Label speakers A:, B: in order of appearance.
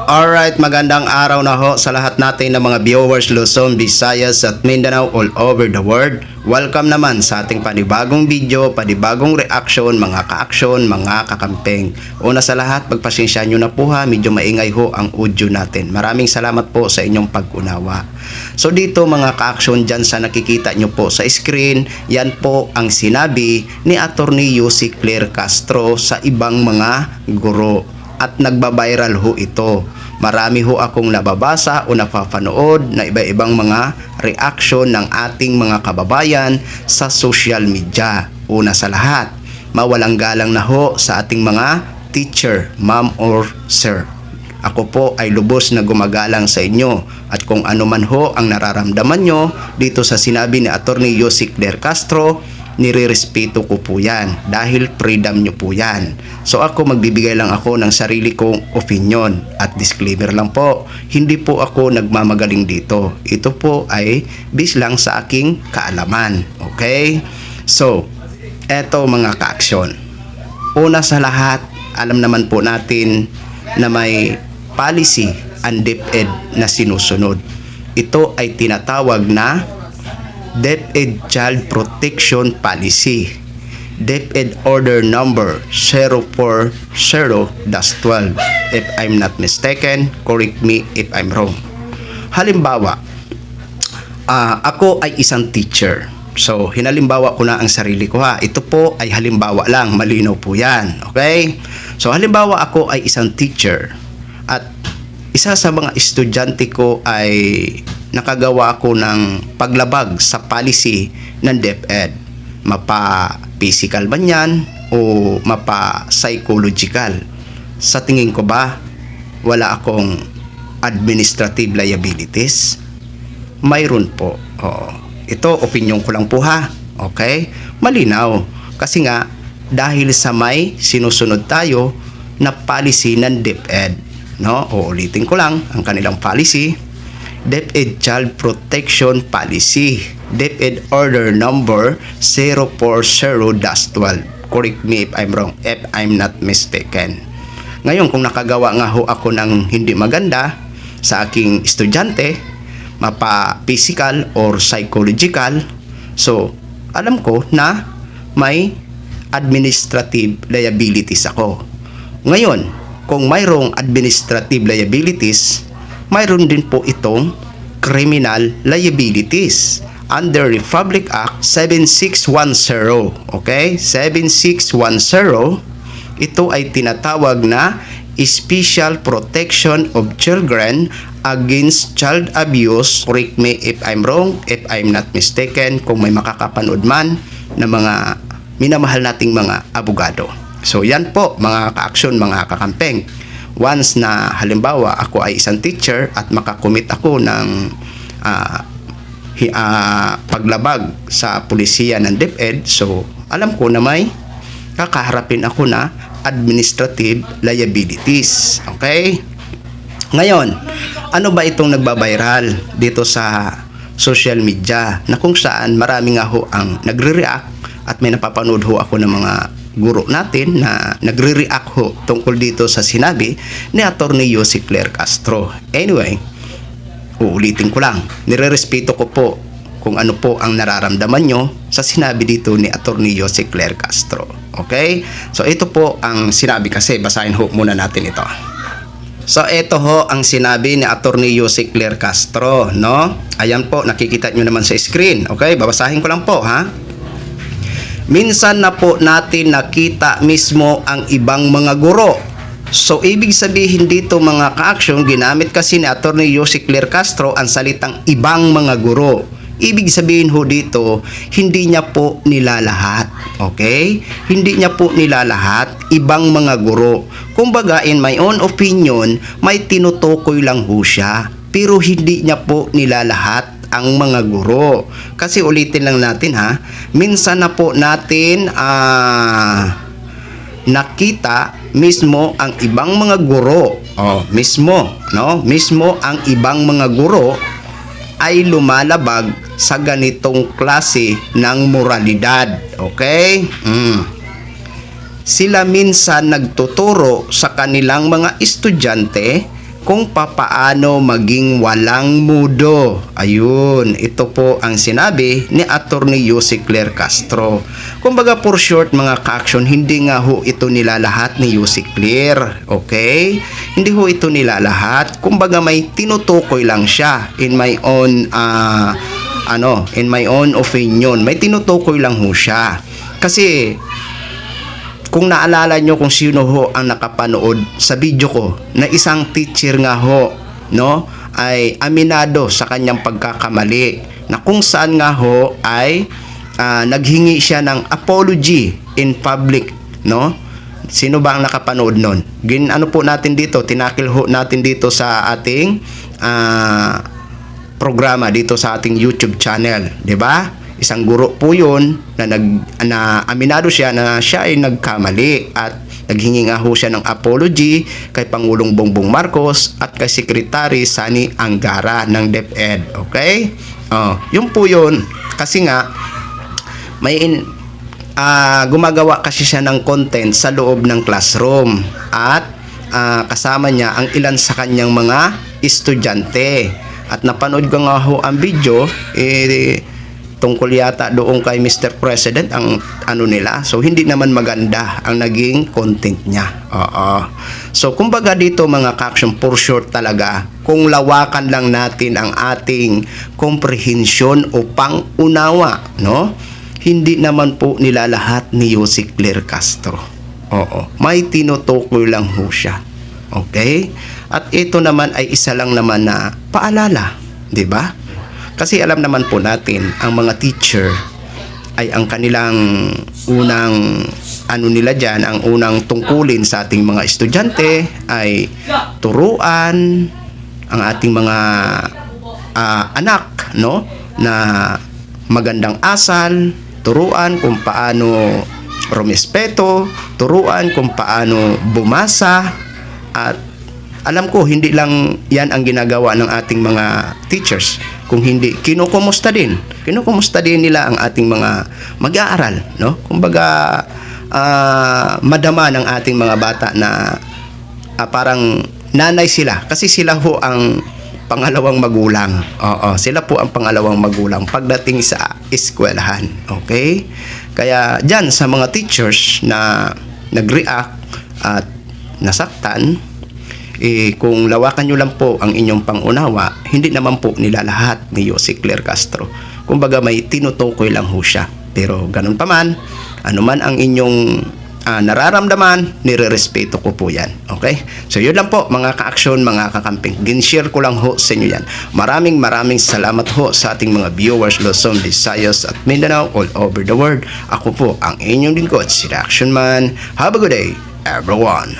A: Alright, magandang araw na ho sa lahat natin ng mga viewers Luzon, Visayas at Mindanao all over the world. Welcome naman sa ating panibagong video, panibagong reaction, mga ka-action, mga kakampeng. Una sa lahat, pagpasensya nyo na po ha, medyo maingay ho ang audio natin. Maraming salamat po sa inyong pag-unawa. So dito mga ka-action dyan sa nakikita nyo po sa screen, yan po ang sinabi ni Attorney Yussi Claire Castro sa ibang mga guro. At nagba-viral ho ito. Marami ho akong nababasa o napapanood na iba-ibang mga reaction ng ating mga kababayan sa social media. Una sa lahat, mawalang galang na ho sa ating mga teacher, ma'am or sir. Ako po ay lubos na gumagalang sa inyo at kung ano man ho ang nararamdaman nyo dito sa sinabi ni Attorney Yussi Claire Castro, nirerespeto ko po yan dahil freedom nyo po yan. So ako magbibigay lang ako ng sarili kong opinion at disclaimer lang po, hindi po ako nagmamagaling dito. Ito po ay based lang sa aking kaalaman. Okay? So, eto mga ka-action. Una sa lahat, alam naman po natin na may policy ang DepEd na sinusunod. Ito ay tinatawag na DepEd Child Protection Policy, DepEd Order Number 040-12. If I'm not mistaken, correct me if I'm wrong. Halimbawa, ako ay isang teacher. So, hinalimbawa ko na ang sarili ko ha. Ito po ay halimbawa lang, malinaw po yan. Okay? So, halimbawa ako ay isang teacher at isa sa mga estudyante ko ay nakagawa ko ng paglabag sa policy ng DepEd. Mapa-physical ba yan o mapa-psychological? Sa tingin ko ba, wala akong administrative liabilities? Mayroon po. Ito, opinion ko lang po ha. Okay? Malinaw. Kasi nga, dahil sa may sinusunod tayo na policy ng DepEd. No? Uulitin ko lang ang kanilang policy. DepEd Child Protection Policy, DepEd Order Number 040-12. Correct me if I'm wrong, if I'm not mistaken. Ngayon, kung nakagawa nga ho ako ng hindi maganda sa aking estudyante, mapa-physical or psychological, so alam ko na may administrative liabilities ako. Ngayon, kung mayroong administrative liabilities, mayroon din po itong criminal liabilities under Republic Act 7610. Okay? 7610, ito ay tinatawag na Special Protection of Children Against Child Abuse. Correct me if I'm wrong, if I'm not mistaken, kung may makakapanood man na mga minamahal nating mga abogado. So yan po mga ka-action, mga kakampeng. Once na halimbawa ako ay isang teacher at makakomit ako ng paglabag sa pulisiya ng DepEd, so alam ko na may kakaharapin ako na administrative liabilities. Okay? Ngayon, ano ba itong nagbabiral dito sa social media na kung saan marami nga ho ang nagre-react at may napapanood ho ako ng mga guro natin na nagre-react ho tungkol dito sa sinabi ni Attorney Yussi Claire Castro. Anyway, uulitin ko lang, nirerespeto ko po kung ano po ang nararamdaman nyo sa sinabi dito ni Attorney Yussi Claire Castro. Okay? So ito po ang sinabi, kasi basahin ho muna natin ito. So ito ho ang sinabi ni Attorney Yussi Claire Castro, no? Ayan po, nakikita nyo naman sa screen. Okay, babasahin ko lang po ha. Minsan na po natin nakita mismo ang ibang mga guro. So, ibig sabihin dito mga ka-action, ginamit kasi ni Attorney Yussi Claire Castro ang salitang ibang mga guro. Ibig sabihin ho dito, hindi niya po nilalahat. Okay? Hindi niya po nilalahat, ibang mga guro. Kumbaga, in my own opinion, may tinutukoy lang ho siya. Pero hindi niya po nilalahat ang mga guro. Kasi ulitin lang natin ha, minsan na po natin nakita mismo ang ibang mga guro. Mismo ang ibang mga guro ay lumalabag sa ganitong klase ng moralidad. Okay? Sila minsan nagtuturo sa kanilang mga estudyante kung papaano maging walang mudo. Ayun, ito po ang sinabi ni Attorney Yussi Claire Castro. Kumbaga for short mga ka-action, hindi nga ho ito nilalahat ni Yussi Claire. Okay? Hindi ho ito nilalahat. Kumbaga may tinutukoy lang siya in my own in my own opinion. May tinutukoy lang ho siya. Kasi kung naalala nyo kung sino ho ang nakapanood sa video ko na isang teacher nga ho, no, ay aminado sa kanyang pagkakamali na kung saan nga ho ay naghingi siya ng apology in public, no? Sino ba ang nakapanood nun? Ano po natin dito, tinakil ho natin dito sa ating programa dito sa ating YouTube channel, 'di ba? Isang guro po yun na aminado siya na siya ay nagkamali at naghingi nga ho siya ng apology kay Pangulong Bongbong Marcos at kay Secretary Sani Angara ng DepEd. Okay? Yun po yun. Kasi nga may gumagawa kasi siya ng content sa loob ng classroom at kasama niya ang ilan sa kanyang mga estudyante. At napanood ko nga ho ang video, tungkol yata doon kay Mr. President ang nila. So hindi naman maganda ang naging content niya. So kumbaga dito mga ka-action, for short talaga, kung lawakan lang natin ang ating comprehension o pang-unawa, no? Hindi naman po nilalahat ni Yussi Claire Castro. May tinutukoy lang ho siya. Okay? At ito naman ay isa lang naman na paalala, 'di ba? Kasi alam naman po natin, ang mga teacher ay ang kanilang unang nila dyan, ang unang tungkulin sa ating mga estudyante ay turuan ang ating mga anak, no, na magandang asal, turuan kung paano rumespeto, turuan kung paano bumasa. At alam ko hindi lang yan ang ginagawa ng ating mga teachers. Kung hindi, kinukumusta din nila ang ating mga mag-aaral, no? Kumbaga madama ng ating mga bata na parang nanay sila kasi sila ho ang pangalawang magulang. Sila po ang pangalawang magulang pagdating sa eskwelahan. Okay? Kaya diyan sa mga teachers na nag-react at nasaktan, kung lawakan nyo lang po ang inyong pangunawa, hindi naman po nilalahat ni Yussi Claire Castro. Kumbaga may tinutukoy lang ho siya. Pero ganun pa man, anuman ang inyong nararamdaman, nire-respeto ko po yan. Okay? So yun lang po mga ka-action, mga kakamping. Gin-share ko lang ho sa inyo yan. Maraming salamat ho sa ating mga viewers Luzon, Visayas at Mindanao all over the world. Ako po ang inyong lingkod, si Action Man. Have a good day, everyone.